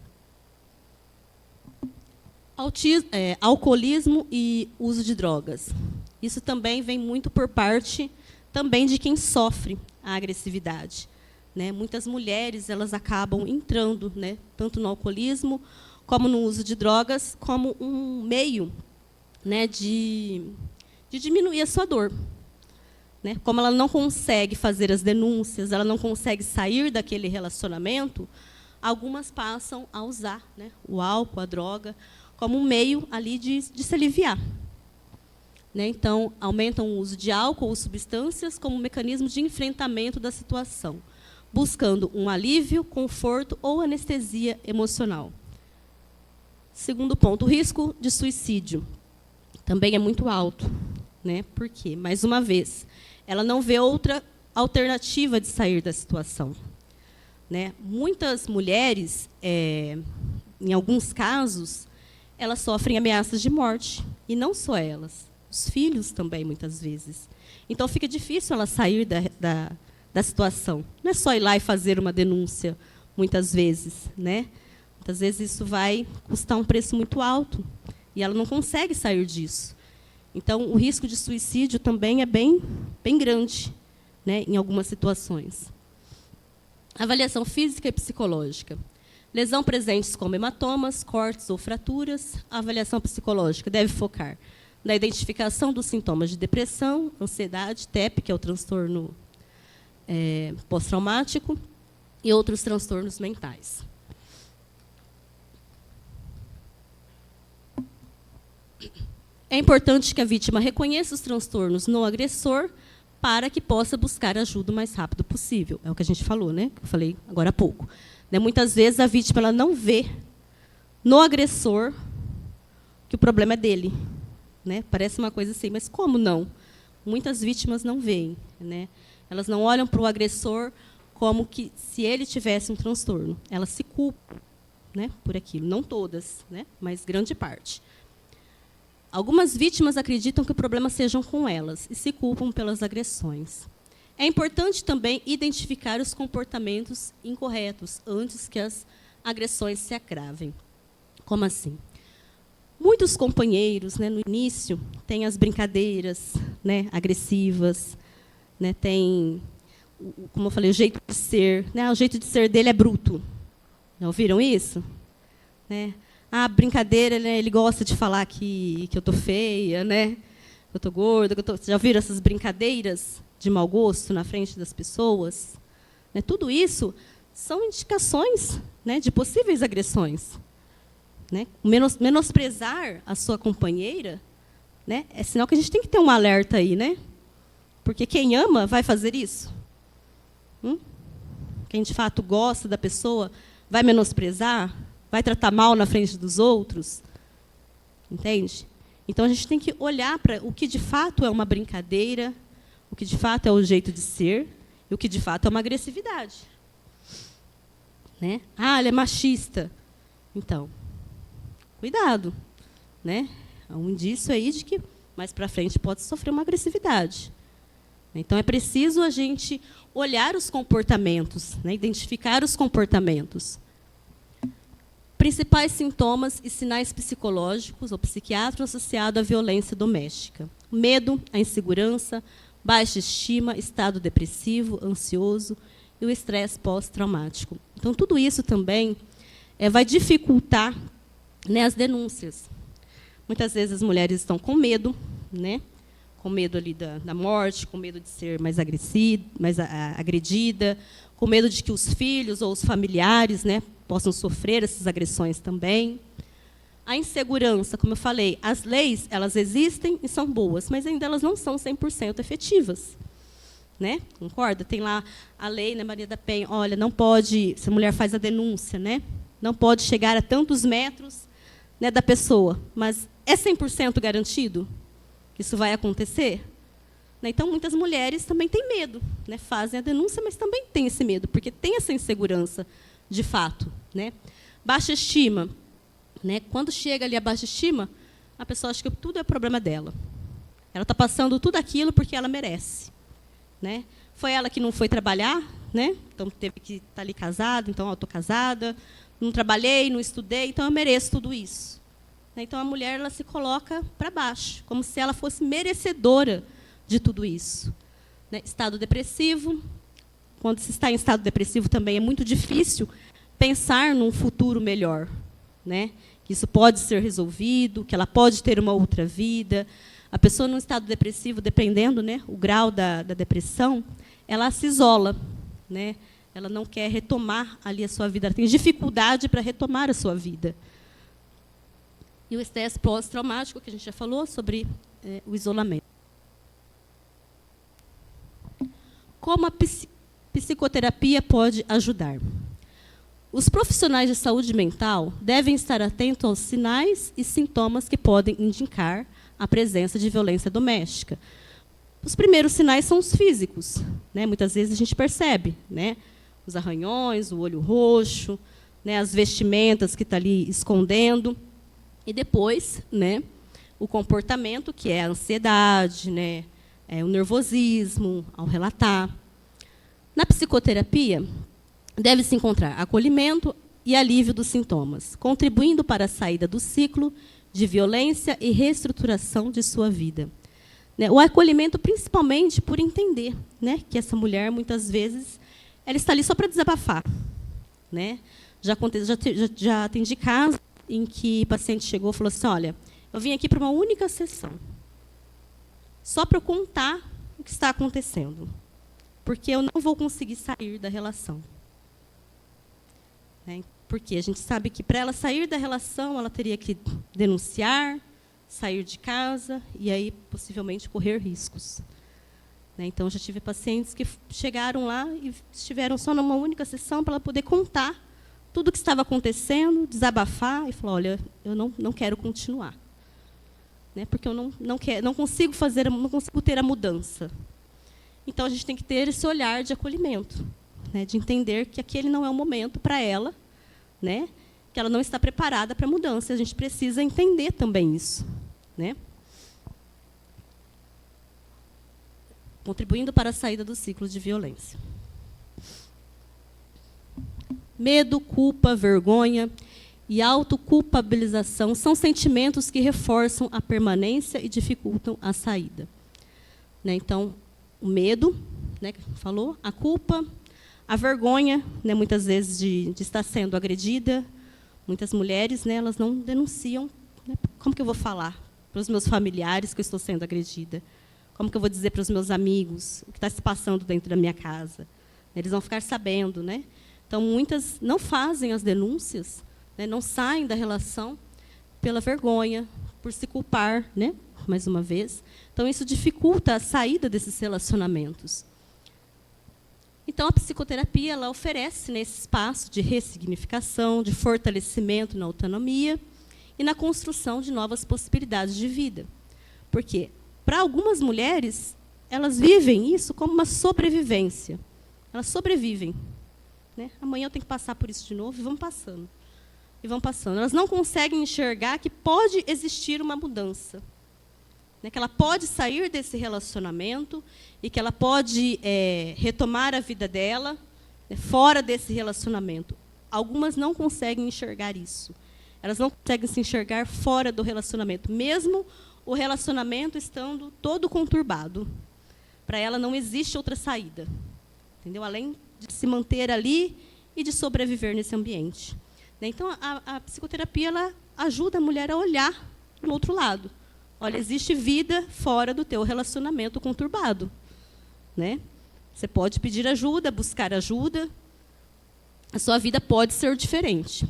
Alcoolismo e uso de drogas. Isso também vem muito por parte também de quem sofre a agressividade. Né? Muitas mulheres elas acabam entrando, né, tanto no alcoolismo como no uso de drogas, como um meio, né, de diminuir a sua dor. Né? Como ela não consegue fazer as denúncias, ela não consegue sair daquele relacionamento, algumas passam a usar, né, o álcool, a droga, como um meio ali de se aliviar. Né? Então, aumentam o uso de álcool ou substâncias como um mecanismo de enfrentamento da situação, buscando um alívio, conforto ou anestesia emocional. Segundo ponto, o risco de suicídio também é muito alto. Né? Por quê? Mais uma vez, ela não vê outra alternativa de sair da situação. Né? Muitas mulheres em alguns casos, elas sofrem ameaças de morte. E não só elas, os filhos também, muitas vezes. Então, fica difícil ela sair da situação. Não é só ir lá e fazer uma denúncia, muitas vezes, né? Muitas vezes isso vai custar um preço muito alto e ela não consegue sair disso. Então, o risco de suicídio também é bem grande, né, em algumas situações. Avaliação física e psicológica. Lesão presentes como hematomas, cortes ou fraturas. A avaliação psicológica deve focar na identificação dos sintomas de depressão, ansiedade, TEP, que é o transtorno pós-traumático, e outros transtornos mentais. É importante que a vítima reconheça os transtornos no agressor para que possa buscar ajuda o mais rápido possível. É o que a gente falou, né? Que eu falei agora há pouco. Muitas vezes a vítima ela não vê no agressor que o problema é dele. Né? Parece uma coisa assim, mas como não? Muitas vítimas não veem. Né? Elas não olham para o agressor como que se ele tivesse um transtorno. Elas se culpam, né, por aquilo. Não todas, né, mas grande parte. Algumas vítimas acreditam que o problema sejam com elas e se culpam pelas agressões. É importante também identificar os comportamentos incorretos antes que as agressões se agravem. Como assim? Muitos companheiros, né, no início, têm as brincadeiras, né, agressivas, né, tem, como eu falei, o jeito de ser. Né, o jeito de ser dele é bruto. Já ouviram isso? Né? Ah, brincadeira, né, ele gosta de falar que eu estou feia, né, que eu estou gorda. Já ouviram essas brincadeiras de mau gosto na frente das pessoas? Né, tudo isso são indicações, né, de possíveis agressões. Né? Menosprezar a sua companheira, né, é sinal que a gente tem que ter um alerta aí, né? Porque quem ama vai fazer isso. Quem de fato gosta da pessoa vai menosprezar, vai tratar mal na frente dos outros. Entende? Então, a gente tem que olhar para o que de fato é uma brincadeira, o que de fato é o jeito de ser, e o que de fato é uma agressividade. Né? Ah, ele é machista. Então, cuidado. Né? É um indício aí de que mais para frente pode sofrer uma agressividade. Então, é preciso a gente olhar os comportamentos, né? Identificar os comportamentos. Principais sintomas e sinais psicológicos ou psiquiátricos associados à violência doméstica. Medo, a insegurança, baixa estima, estado depressivo, ansioso e o estresse pós-traumático. Então, tudo isso também vai dificultar, né, as denúncias. Muitas vezes as mulheres estão com medo, né, com medo ali da morte, com medo de ser mais agredida, com medo de que os filhos ou os familiares, né, possam sofrer essas agressões também. A insegurança, como eu falei, as leis elas existem e são boas, mas ainda elas não são 100% efetivas. Né? Concorda? Tem lá a lei, né, Maria da Penha, olha, não pode, se a mulher faz a denúncia, né, não pode chegar a tantos metros, né, da pessoa, mas é 100% garantido que isso vai acontecer? Né? Então, muitas mulheres também têm medo, né, fazem a denúncia, mas também têm esse medo, porque tem essa insegurança de fato. Né? Baixa estima. Né? Quando chega ali a baixa estima, a pessoa acha que tudo é problema dela. Ela está passando tudo aquilo porque ela merece. Né? Foi ela que não foi trabalhar, né? Então teve que estar ali casada, então eu estou casada, não trabalhei, não estudei, então eu mereço tudo isso. Né? Então a mulher ela se coloca para baixo, como se ela fosse merecedora de tudo isso. Né? Estado depressivo. Quando se está em estado depressivo também é muito difícil pensar num futuro melhor. Né? Que isso pode ser resolvido, que ela pode ter uma outra vida. A pessoa num estado depressivo, dependendo, né, o grau da depressão, ela se isola. Né? Ela não quer retomar ali a sua vida, ela tem dificuldade para retomar a sua vida. E o estresse pós-traumático, que a gente já falou, sobre o isolamento. Como a psicoterapia pode ajudar? Os profissionais de saúde mental devem estar atentos aos sinais e sintomas que podem indicar a presença de violência doméstica. Os primeiros sinais são os físicos. Né? Muitas vezes a gente percebe, né? Os arranhões, o olho roxo, né, as vestimentas que está ali escondendo. E depois, né, o comportamento, que é a ansiedade, né, o nervosismo ao relatar. Na psicoterapia, deve-se encontrar acolhimento e alívio dos sintomas, contribuindo para a saída do ciclo de violência e reestruturação de sua vida. O acolhimento, principalmente, por entender, né, que essa mulher, muitas vezes, ela está ali só para desabafar. Né? Já atendi casos em que o paciente chegou e falou assim, olha, eu vim aqui para uma única sessão, só para eu contar o que está acontecendo, porque eu não vou conseguir sair da relação. Né? Porque a gente sabe que, para ela sair da relação, ela teria que denunciar, sair de casa e aí possivelmente correr riscos. Né? Então, já tive pacientes que chegaram lá e estiveram só numa única sessão para ela poder contar tudo o que estava acontecendo, desabafar e falar, olha, eu não quero continuar. Né? Porque eu não consigo ter a mudança. Então, a gente tem que ter esse olhar de acolhimento, né? De entender que aquele não é o momento para ela, né? Que ela não está preparada para a mudança. A gente precisa entender também isso. Né? Contribuindo para a saída do ciclo de violência. Medo, culpa, vergonha e autoculpabilização são sentimentos que reforçam a permanência e dificultam a saída. Né? Então, o medo, né, que falou, a culpa, a vergonha, né, muitas vezes de estar sendo agredida. Muitas mulheres, né, elas não denunciam. Né? Como que eu vou falar para os meus familiares que eu estou sendo agredida? Como que eu vou dizer para os meus amigos o que está se passando dentro da minha casa? Eles vão ficar sabendo. Né? Então, muitas não fazem as denúncias, né, não saem da relação pela vergonha, por se culpar, né, mais uma vez. Então, isso dificulta a saída desses relacionamentos. Então, a psicoterapia ela oferece nesse espaço de ressignificação, de fortalecimento na autonomia e na construção de novas possibilidades de vida. Porque, para algumas mulheres, elas vivem isso como uma sobrevivência. Elas sobrevivem. Né? Amanhã eu tenho que passar por isso de novo, e vão passando. E vão passando. Elas não conseguem enxergar que pode existir uma mudança. Né? Que ela pode sair desse relacionamento e que ela pode retomar a vida dela, né, fora desse relacionamento. Algumas não conseguem enxergar isso. Elas não conseguem se enxergar fora do relacionamento, mesmo o relacionamento estando todo conturbado. Para ela não existe outra saída. Entendeu? Além de se manter ali e de sobreviver nesse ambiente. Então, a psicoterapia ela ajuda a mulher a olhar no outro lado. Olha, existe vida fora do teu relacionamento conturbado. Né? Você pode pedir ajuda, buscar ajuda. A sua vida pode ser diferente.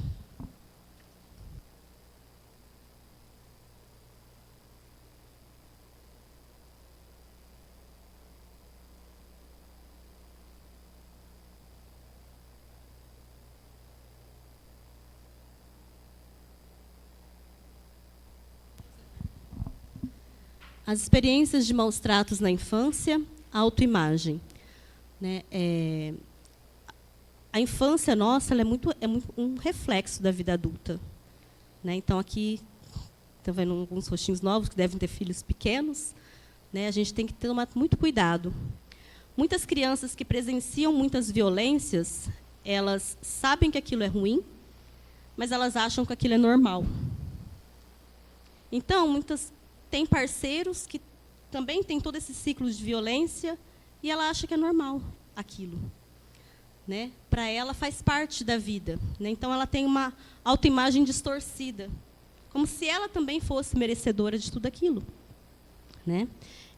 As experiências de maus tratos na infância, a autoimagem. Né? A infância nossa ela é muito um reflexo da vida adulta. Né? Então, aqui, estão vendo alguns rostinhos novos que devem ter filhos pequenos. Né? A gente tem que tomar muito cuidado. Muitas crianças que presenciam muitas violências, elas sabem que aquilo é ruim, mas elas acham que aquilo é normal. Então, tem parceiros que também têm todo esse ciclo de violência e ela acha que é normal aquilo. Né? Para ela, faz parte da vida. Né? Então, ela tem uma autoimagem distorcida, como se ela também fosse merecedora de tudo aquilo. Né?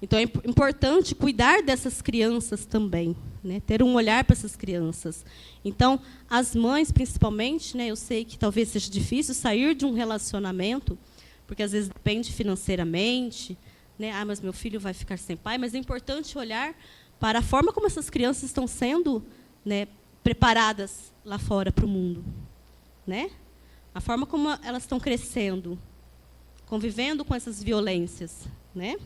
Então, é importante cuidar dessas crianças também, né? Ter um olhar para essas crianças. Então, as mães, principalmente, né? Eu sei que talvez seja difícil sair de um relacionamento, porque às vezes depende financeiramente, né? Ah, mas meu filho vai ficar sem pai, mas é importante olhar para a forma como essas crianças estão sendo, né, preparadas lá fora para o mundo, né? A forma como elas estão crescendo, convivendo com essas violências, né?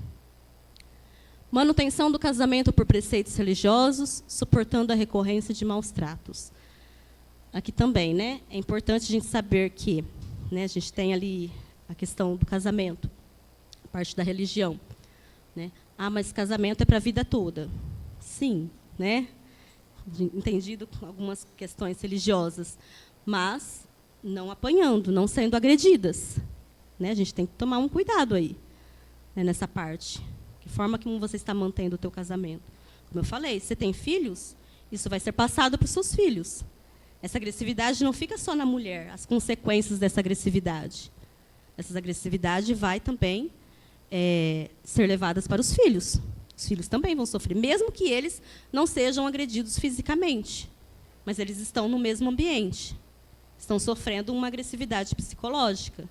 Manutenção do casamento por preceitos religiosos, suportando a recorrência de maus tratos. aqui também, né? É importante a gente saber que, né, a gente tem ali a questão do casamento, a parte da religião, né? Ah, mas casamento é para a vida toda. Sim, né? Entendido com algumas questões religiosas, mas não apanhando, não sendo agredidas, né? A gente tem que tomar um cuidado aí, né, nessa parte. Que forma que você está mantendo o teu casamento? Como eu falei, você tem filhos, isso vai ser passado para os seus filhos. Essa agressividade não fica só na mulher, as consequências dessa agressividade. Essa agressividade vai também ser levadas para os filhos. Os filhos também vão sofrer, mesmo que eles não sejam agredidos fisicamente, mas eles estão no mesmo ambiente, estão sofrendo uma agressividade psicológica.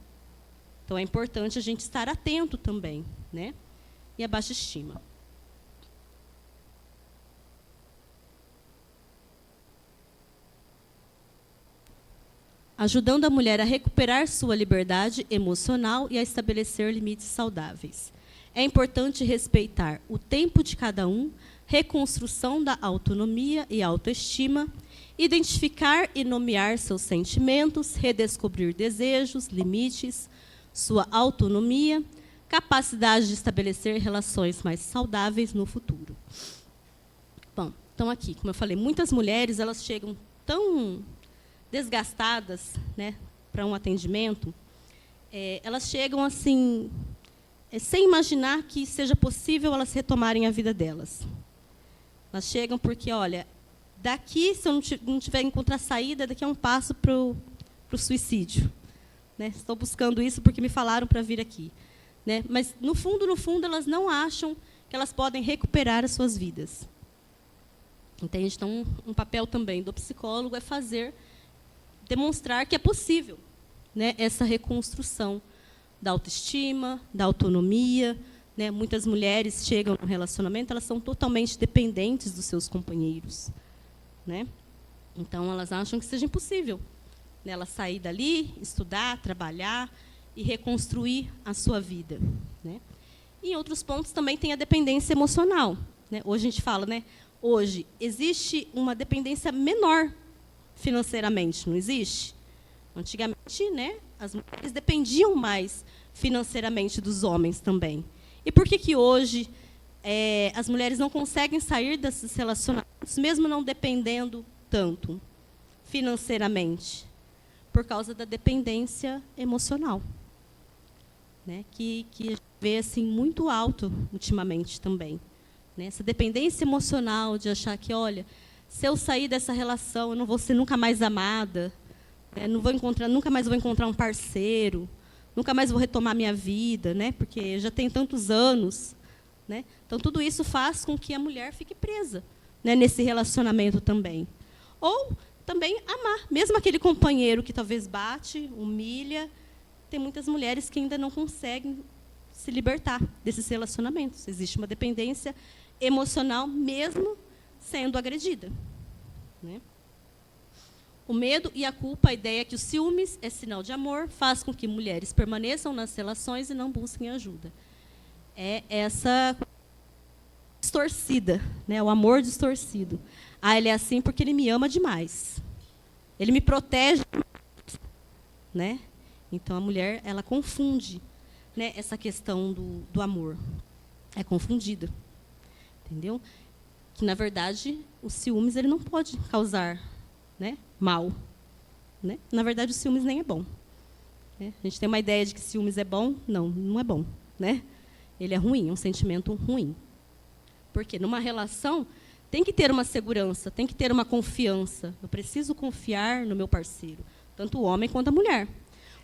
Então, é importante a gente estar atento também, né? E a baixa estima. Ajudando a mulher a recuperar sua liberdade emocional e a estabelecer limites saudáveis. É importante respeitar o tempo de cada um, reconstrução da autonomia e autoestima, identificar e nomear seus sentimentos, redescobrir desejos, limites, sua autonomia, capacidade de estabelecer relações mais saudáveis no futuro. Bom, então aqui, como eu falei, muitas mulheres elas chegam tão desgastadas, né, para um atendimento, elas chegam assim, sem imaginar que seja possível elas retomarem a vida delas. Elas chegam porque, olha, daqui, se eu não tiver encontrar saída, daqui é um passo para o suicídio. Né? Estou buscando isso porque me falaram para vir aqui. Né? Mas, no fundo, elas não acham que elas podem recuperar as suas vidas. Entende? Então, um papel também do psicólogo é demonstrar que é possível, né, essa reconstrução da autoestima, da autonomia. Né? Muitas mulheres chegam no relacionamento, elas são totalmente dependentes dos seus companheiros. Né? Então, elas acham que seja impossível, né, ela sair dali, estudar, trabalhar e reconstruir a sua vida. Né? E em outros pontos também tem a dependência emocional. Né? Hoje a gente fala, né, hoje existe uma dependência menor financeiramente, não existe? Antigamente, né, as mulheres dependiam mais financeiramente dos homens também. E por que hoje as mulheres não conseguem sair desses relacionamentos, mesmo não dependendo tanto financeiramente? Por causa da dependência emocional, né, que a gente vê assim, muito alto ultimamente também. Né? Essa dependência emocional de achar que, olha, se eu sair dessa relação, eu não vou ser nunca mais amada, né? Nunca mais vou encontrar um parceiro, nunca mais vou retomar minha vida, né? Porque já tem tantos anos. Né? Então, tudo isso faz com que a mulher fique presa, né, nesse relacionamento também. Ou também amar, mesmo aquele companheiro que talvez bate, humilha. Tem muitas mulheres que ainda não conseguem se libertar desses relacionamentos. Existe uma dependência emocional, mesmo sendo agredida. Né? O medo e a culpa, a ideia que o ciúmes é sinal de amor, faz com que mulheres permaneçam nas relações e não busquem ajuda. É essa distorcida, né? O amor distorcido. Ah, ele é assim porque ele me ama demais. Ele me protege. Né? Então, a mulher ela confunde, né, essa questão do amor. É confundida. Entendeu? Que, na verdade, o ciúmes ele não pode causar, né, mal. Né? Na verdade, o ciúmes nem é bom. Né? A gente tem uma ideia de que ciúmes é bom. Não, não é bom. Né? Ele é ruim, é um sentimento ruim. Porque numa relação tem que ter uma segurança, tem que ter uma confiança. Eu preciso confiar no meu parceiro, tanto o homem quanto a mulher.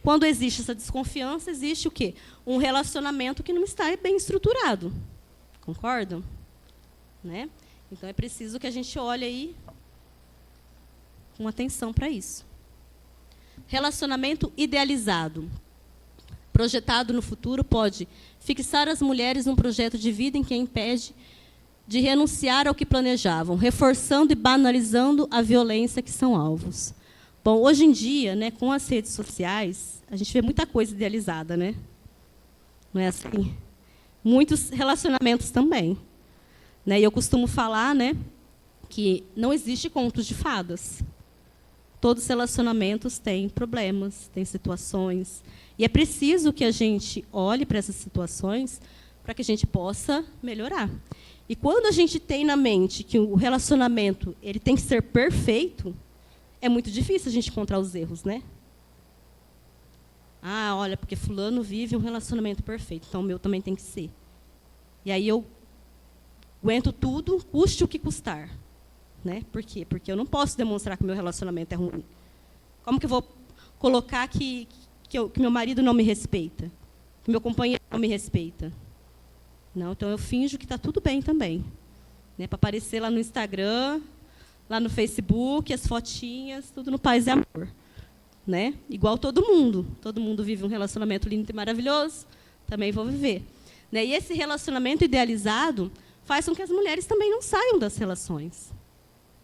Quando existe essa desconfiança, existe o quê? Um relacionamento que não está bem estruturado. Concordam? Né? Então, é preciso que a gente olhe aí com atenção para isso. Relacionamento idealizado. Projetado no futuro pode fixar as mulheres num projeto de vida em que a impede de renunciar ao que planejavam, reforçando e banalizando a violência que são alvos. Bom, hoje em dia, né, com as redes sociais, a gente vê muita coisa idealizada, né? Não é assim? Muitos relacionamentos também. Né? E eu costumo falar, né, que não existe contos de fadas. todos os relacionamentos têm problemas, têm situações. E é preciso que a gente olhe para essas situações para que a gente possa melhorar. E quando a gente tem na mente que o relacionamento ele tem que ser perfeito, é muito difícil a gente encontrar os erros, né? Ah, olha, porque fulano vive um relacionamento perfeito, então o meu também tem que ser. E aí eu aguento tudo, custe o que custar. Né? Por quê? Porque eu não posso demonstrar que o meu relacionamento é ruim. Como que eu vou colocar que meu marido não me respeita? Que meu companheiro não me respeita? Não, então eu finjo que está tudo bem também. Né? Para aparecer lá no Instagram, lá no Facebook, as fotinhas, tudo no paz e amor. Né? Igual todo mundo vive um relacionamento lindo e maravilhoso, também vou viver. Né? E esse relacionamento idealizado faz com que as mulheres também não saiam das relações.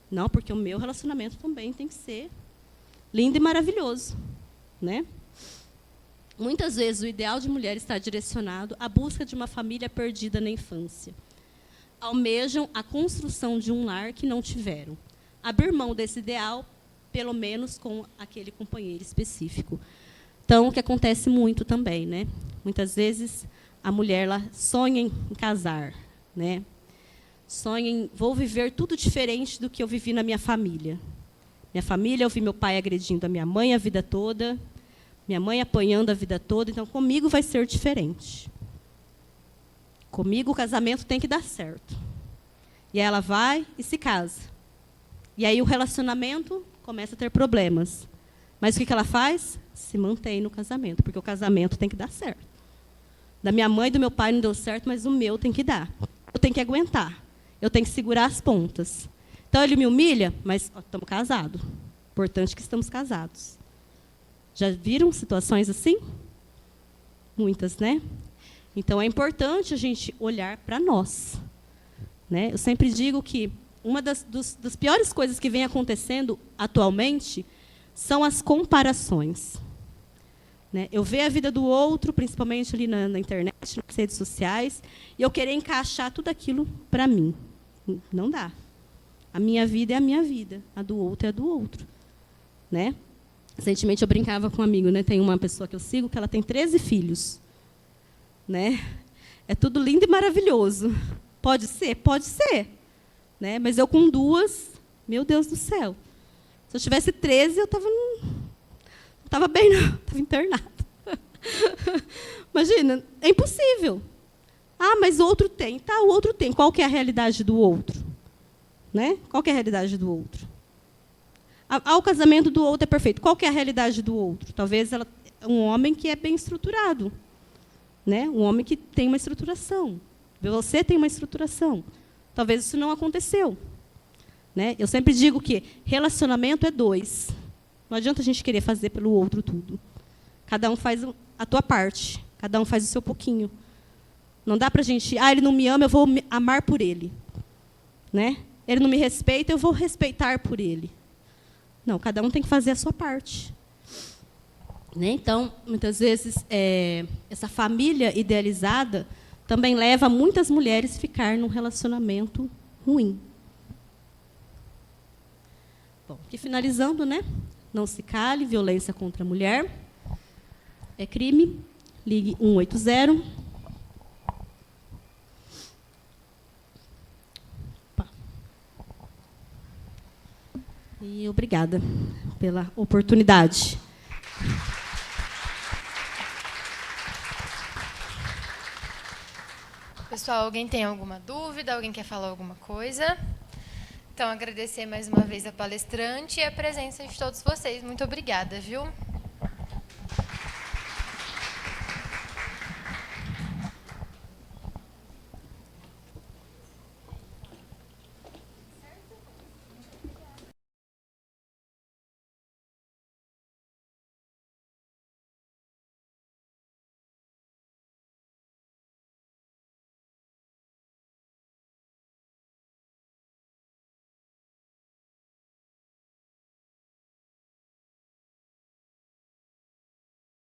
Não, porque o meu relacionamento também tem que ser lindo e maravilhoso. Né? Muitas vezes o ideal de mulher está direcionado à busca de uma família perdida na infância. Almejam a construção de um lar que não tiveram. Abrir mão desse ideal, pelo menos com aquele companheiro específico. Então, o que acontece muito também, né? Muitas vezes a mulher lá sonha em casar, né? Sonha em vou viver tudo diferente do que eu vivi na minha família. Minha família, eu vi meu pai agredindo a minha mãe a vida toda, minha mãe apanhando a vida toda, então comigo vai ser diferente. Comigo o casamento tem que dar certo. E aí ela vai e se casa. E aí o relacionamento começa a ter problemas. Mas o que ela faz? Se mantém no casamento, porque o casamento tem que dar certo. Da minha mãe e do meu pai não deu certo, mas o meu tem que dar. Eu tenho que aguentar. Eu tenho que segurar as pontas. Então, ele me humilha, mas estamos casados. Importante que estamos casados. Já viram situações assim? Muitas, né? Então, é importante a gente olhar para nós. Né? Eu sempre digo que uma das piores coisas que vem acontecendo atualmente são as comparações. Né? Eu ver a vida do outro, principalmente ali na internet, nas redes sociais, e eu querer encaixar tudo aquilo para mim. Não dá. A minha vida é a minha vida, a do outro é a do outro. Né? Recentemente eu brincava com um amigo, né? Tem uma pessoa que eu sigo que ela tem 13 filhos. Né? É tudo lindo e maravilhoso. Pode ser? Pode ser. Né? Mas eu com 2, meu Deus do céu. Se eu tivesse 13, eu estava bem, não. Estava internada. Imagina, é impossível. Ah, mas o outro tem. Tá, o outro tem. Qual que é a realidade do outro? Né? Qual que é a realidade do outro? O casamento do outro é perfeito. Qual que é a realidade do outro? Talvez um homem que é bem estruturado. Né? Um homem que tem uma estruturação. Você tem uma estruturação. Talvez isso não aconteceu. Né? Eu sempre digo que relacionamento é 2. Não adianta a gente querer fazer pelo outro tudo. Cada um faz a tua parte. Cada um faz o seu pouquinho. Não dá para a gente... ele não me ama, eu vou amar por ele. Né? Ele não me respeita, eu vou respeitar por ele. Não, cada um tem que fazer a sua parte. Né? Então, muitas vezes, essa família idealizada também leva muitas mulheres a ficar num relacionamento ruim. Bom, aqui finalizando, né? Não se cale, violência contra a mulher é crime. Ligue 180. E obrigada pela oportunidade. Pessoal, alguém tem alguma dúvida? Alguém quer falar alguma coisa? Então, agradecer mais uma vez a palestrante e a presença de todos vocês. Muito obrigada, viu?